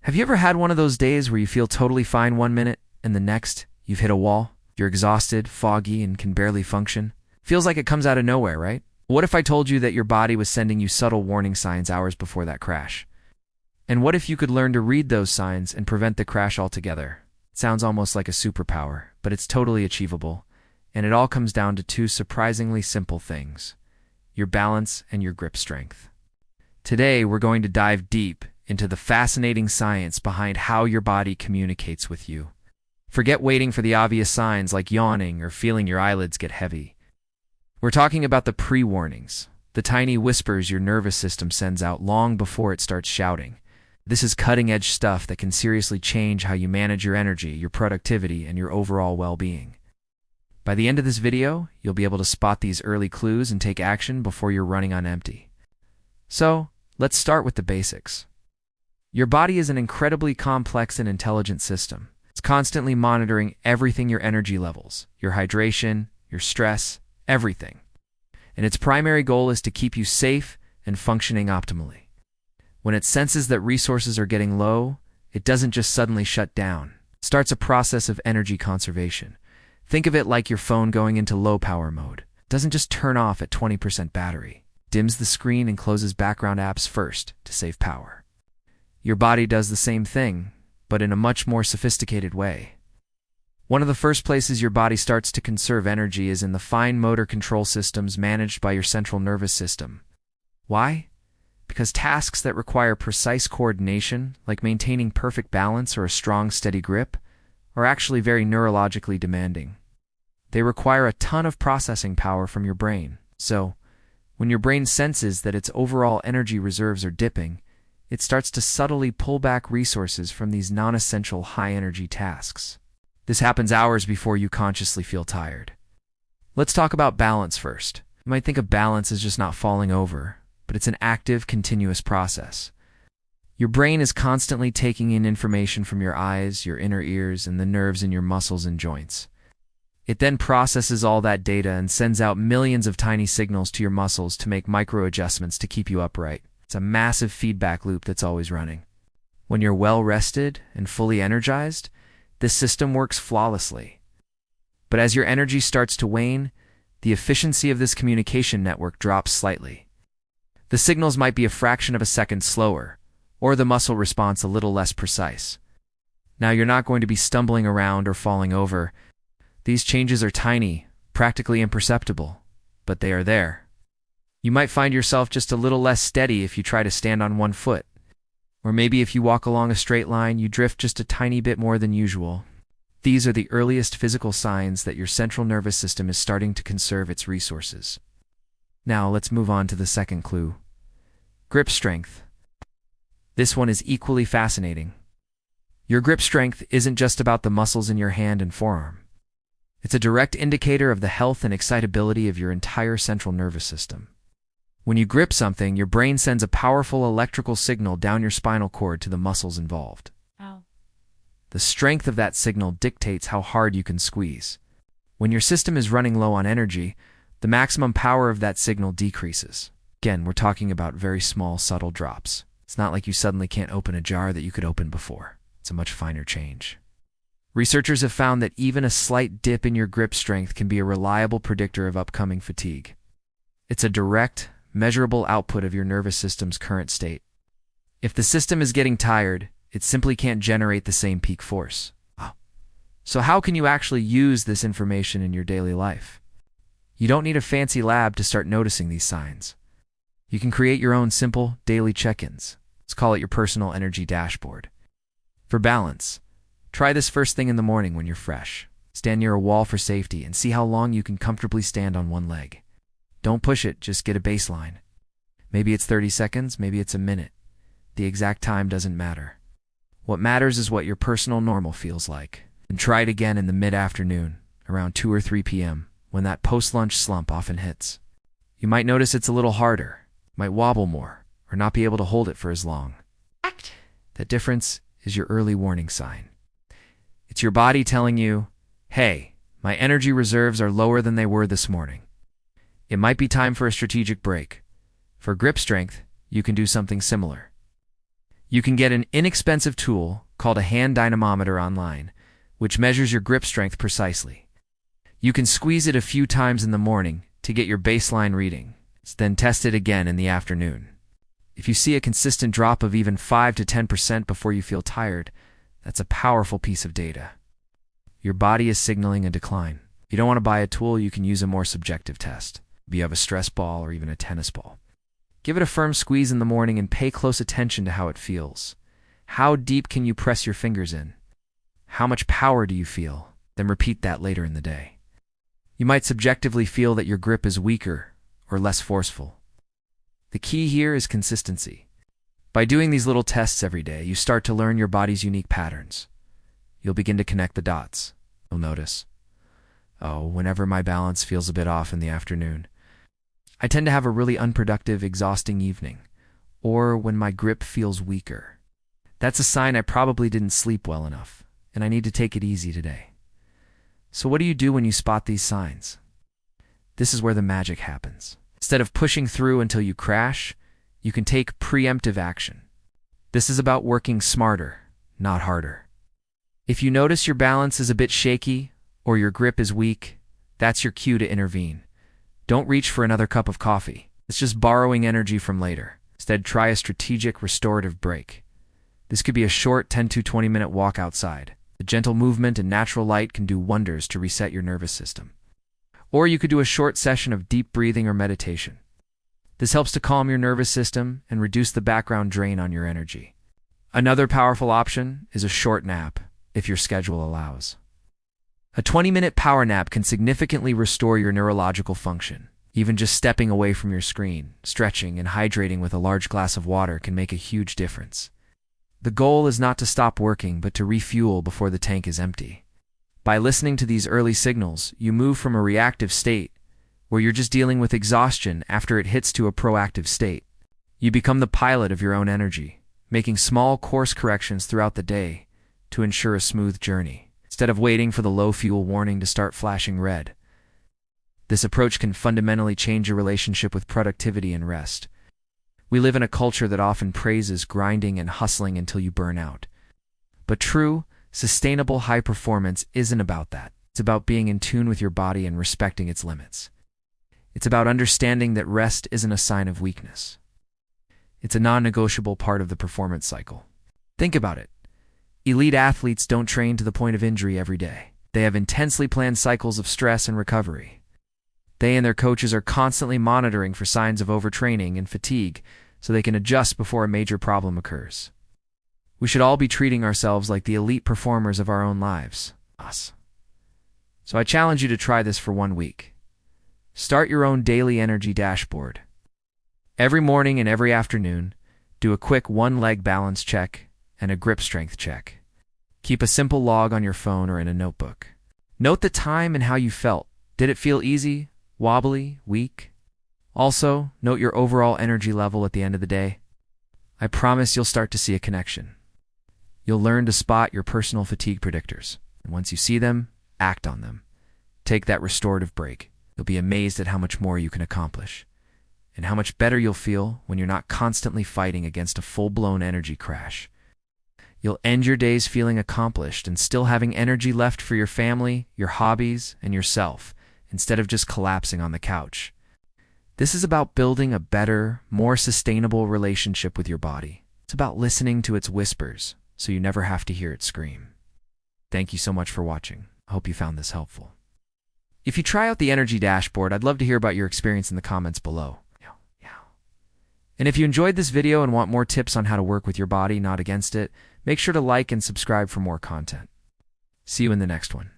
Have you ever had one of those days where you feel totally fine one minute and the next you've hit a wall? You're exhausted, foggy, and can barely function? Feels like it comes out of nowhere, right? What if I told you that your body was sending you subtle warning signs hours before that crash? And what if you could learn to read those signs and prevent the crash altogether? It sounds almost like a superpower, but it's totally achievable. And it all comes down to two surprisingly simple things: your balance and your grip strength. Today, we're going to dive deep into the fascinating science behind how your body communicates with you. Forget waiting for the obvious signs like yawning or feeling your eyelids get heavy. We're talking about the pre-warnings, the tiny whispers your nervous system sends out long before it starts shouting. This is cutting-edge stuff that can seriously change how you manage your energy, your productivity, and your overall well-being. By the end of this video, you'll be able to spot these early clues and take action before you're running on empty. So, let's start with the basics. Your body is an incredibly complex and intelligent system. It's constantly monitoring everything: your energy levels, your hydration, your stress, everything. And its primary goal is to keep you safe and functioning optimally. When it senses that resources are getting low, it doesn't just suddenly shut down. It starts a process of energy conservation. Think of it like your phone going into low power mode. It doesn't just turn off at 20% battery. It dims the screen and closes background apps first to save power. Your body does the same thing, but in a much more sophisticated way. One of the first places your body starts to conserve energy is in the fine motor control systems managed by your central nervous system. Why? Because tasks that require precise coordination, like maintaining perfect balance or a strong, steady grip, are actually very neurologically demanding. They require a ton of processing power from your brain. So, when your brain senses that its overall energy reserves are dipping, it starts to subtly pull back resources from these non-essential high-energy tasks. This happens hours before you consciously feel tired. Let's talk about balance first. You might think of balance as just not falling over, but it's an active, continuous process. Your brain is constantly taking in information from your eyes, your inner ears, and the nerves in your muscles and joints. It then processes all that data and sends out millions of tiny signals to your muscles to make micro-adjustments to keep you upright. It's a massive feedback loop that's always running. When you're well-rested and fully energized, this system works flawlessly. But as your energy starts to wane, the efficiency of this communication network drops slightly. The signals might be a fraction of a second slower, or the muscle response a little less precise. Now, you're not going to be stumbling around or falling over. These changes are tiny, practically imperceptible, but they are there. You might find yourself just a little less steady if you try to stand on one foot. Or maybe if you walk along a straight line, you drift just a tiny bit more than usual. These are the earliest physical signs that your central nervous system is starting to conserve its resources. Now, let's move on to the second clue. Grip strength. This one is equally fascinating. Your grip strength isn't just about the muscles in your hand and forearm. It's a direct indicator of the health and excitability of your entire central nervous system. When you grip something, your brain sends a powerful electrical signal down your spinal cord to the muscles involved. Ow. The strength of that signal dictates how hard you can squeeze. When your system is running low on energy, the maximum power of that signal decreases. Again, we're talking about very small, subtle drops. It's not like you suddenly can't open a jar that you could open before. It's a much finer change. Researchers have found that even a slight dip in your grip strength can be a reliable predictor of upcoming fatigue. It's a direct, measurable output of your nervous system's current state. If the system is getting tired, it simply can't generate the same peak force. So how can you actually use this information in your daily life? You don't need a fancy lab to start noticing these signs. You can create your own simple, daily check-ins. Let's call it your personal energy dashboard. For balance, try this first thing in the morning when you're fresh. Stand near a wall for safety and see how long you can comfortably stand on one leg. Don't push it, just get a baseline. Maybe it's 30 seconds, maybe it's a minute. The exact time doesn't matter. What matters is what your personal normal feels like. And try it again in the mid-afternoon, around 2 or 3 p.m., when that post-lunch slump often hits. You might notice it's a little harder, might wobble more, or not be able to hold it for as long. That difference is your early warning sign. It's your body telling you, hey, my energy reserves are lower than they were this morning. It might be time for a strategic break. For grip strength, you can do something similar. You can get an inexpensive tool called a hand dynamometer online, which measures your grip strength precisely. You can squeeze it a few times in the morning to get your baseline reading, then test it again in the afternoon. If you see a consistent drop of even 5 to 10% before you feel tired, that's a powerful piece of data. Your body is signaling a decline. If you don't want to buy a tool, you can use a more subjective test. Maybe you have a stress ball or even a tennis ball. Give it a firm squeeze in the morning and pay close attention to how it feels. How deep can you press your fingers in? How much power do you feel? Then repeat that later in the day. You might subjectively feel that your grip is weaker or less forceful. The key here is consistency. By doing these little tests every day, you start to learn your body's unique patterns. You'll begin to connect the dots. You'll notice, whenever my balance feels a bit off in the afternoon, I tend to have a really unproductive, exhausting evening, or when my grip feels weaker. That's a sign I probably didn't sleep well enough, and I need to take it easy today. So what do you do when you spot these signs? This is where the magic happens. Instead of pushing through until you crash, you can take preemptive action. This is about working smarter, not harder. If you notice your balance is a bit shaky or your grip is weak, that's your cue to intervene. Don't reach for another cup of coffee. It's just borrowing energy from later. Instead, try a strategic restorative break. This could be a short 10 to 20-minute walk outside. The gentle movement and natural light can do wonders to reset your nervous system. Or you could do a short session of deep breathing or meditation. This helps to calm your nervous system and reduce the background drain on your energy. Another powerful option is a short nap, if your schedule allows. A 20-minute power nap can significantly restore your neurological function. Even just stepping away from your screen, stretching, and hydrating with a large glass of water can make a huge difference. The goal is not to stop working, but to refuel before the tank is empty. By listening to these early signals, you move from a reactive state, where you're just dealing with exhaustion after it hits to a proactive state. You become the pilot of your own energy, making small course corrections throughout the day to ensure a smooth journey, instead of waiting for the low fuel warning to start flashing red. This approach can fundamentally change your relationship with productivity and rest. We live in a culture that often praises grinding and hustling until you burn out. But true, sustainable high performance isn't about that. It's about being in tune with your body and respecting its limits. It's about understanding that rest isn't a sign of weakness. It's a non-negotiable part of the performance cycle. Think about it. Elite athletes don't train to the point of injury every day. They have intensely planned cycles of stress and recovery. They and their coaches are constantly monitoring for signs of overtraining and fatigue so they can adjust before a major problem occurs. We should all be treating ourselves like the elite performers of our own lives. Us. So I challenge you to try this for 1 week. Start your own daily energy dashboard. Every morning and every afternoon, do a quick one-leg balance check and a grip strength check. Keep a simple log on your phone or in a notebook. Note the time and how you felt. Did it feel easy, wobbly, weak? Also, note your overall energy level at the end of the day. I promise you'll start to see a connection. You'll learn to spot your personal fatigue predictors, and once you see them, act on them. Take that restorative break. You'll be amazed at how much more you can accomplish, and how much better you'll feel when you're not constantly fighting against a full-blown energy crash. You'll end your days feeling accomplished and still having energy left for your family, your hobbies, and yourself, instead of just collapsing on the couch. This is about building a better, more sustainable relationship with your body. It's about listening to its whispers, so you never have to hear it scream. Thank you so much for watching. I hope you found this helpful. If you try out the energy dashboard, I'd love to hear about your experience in the comments below. And if you enjoyed this video and want more tips on how to work with your body, not against it, make sure to like and subscribe for more content. See you in the next one.